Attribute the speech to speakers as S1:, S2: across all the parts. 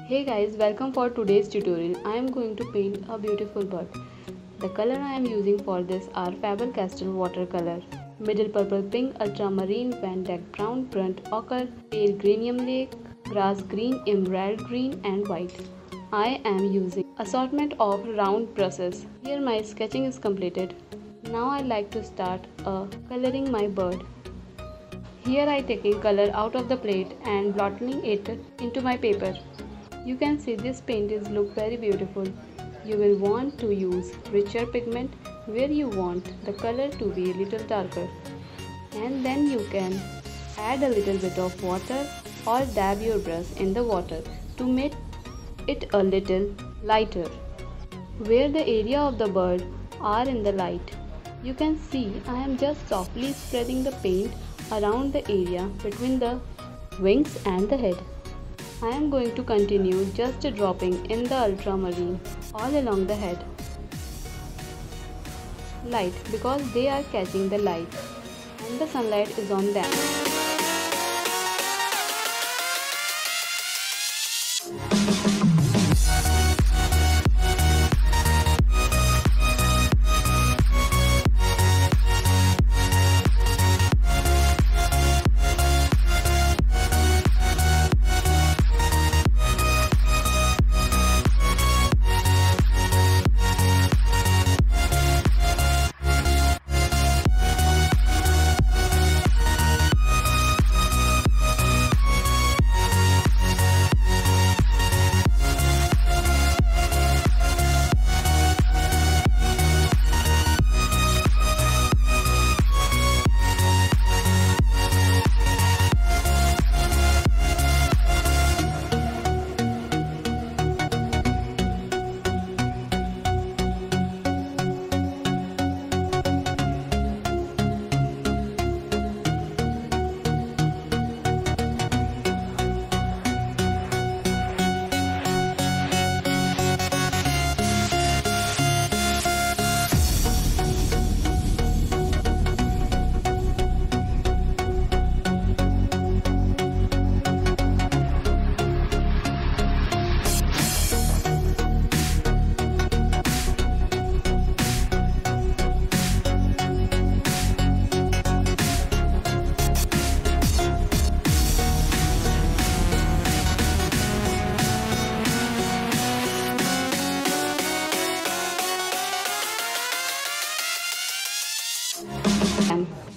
S1: Hey guys, welcome for today's tutorial. I am going to paint a beautiful bird. The color I am using for this are Faber castell watercolor, middle purple pink, ultramarine, Van-dyck brown, burnt ochre, pale geranium lake, grass green, emerald green and white. I am using assortment of round brushes. Here my sketching is completed. Now I like to start coloring my bird. Here I taking color out of the plate and blotting it into my paper. You can see this paint is look very beautiful. You will want to use richer pigment where you want the color to be a little darker. And then you can add a little bit of water or dab your brush in the water to make it a little lighter. Where the area of the bird are in the light, you can see I am just softly spreading the paint around the area between the wings and the head. I am going to continue just dropping in the ultramarine all along the head. Light because they are catching the light and the sunlight is on them.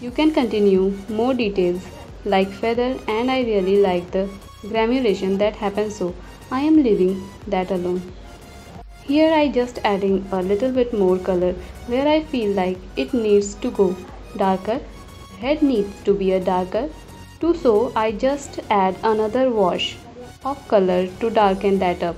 S1: You can continue more details like feather, and I really like the granulation that happens, so I am leaving that alone. Here I just adding a little bit more color where I feel like it needs to go darker. Head needs to be a darker too, so I just add another wash of color to darken that up.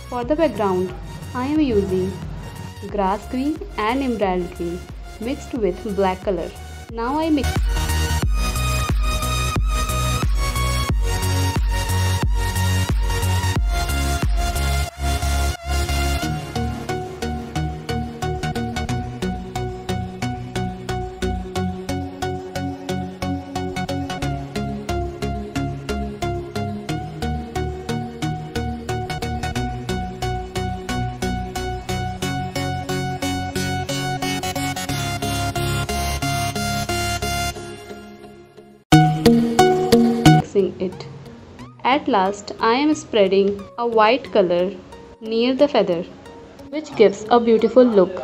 S1: For the background, I am using grass green and emerald green mixed with black color. Now I mix. It. At last, I am spreading a white color near the feather, which gives a beautiful look.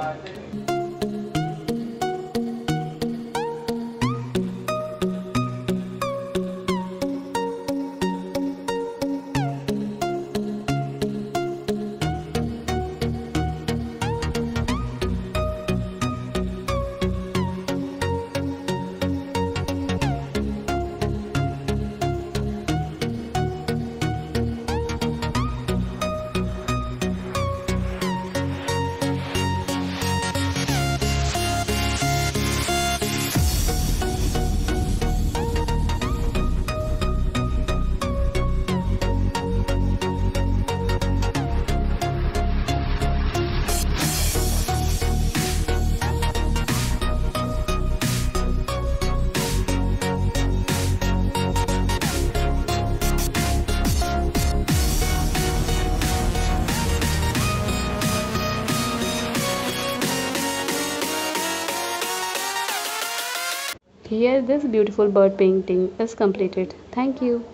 S1: Here this beautiful bird painting is completed. Thank you.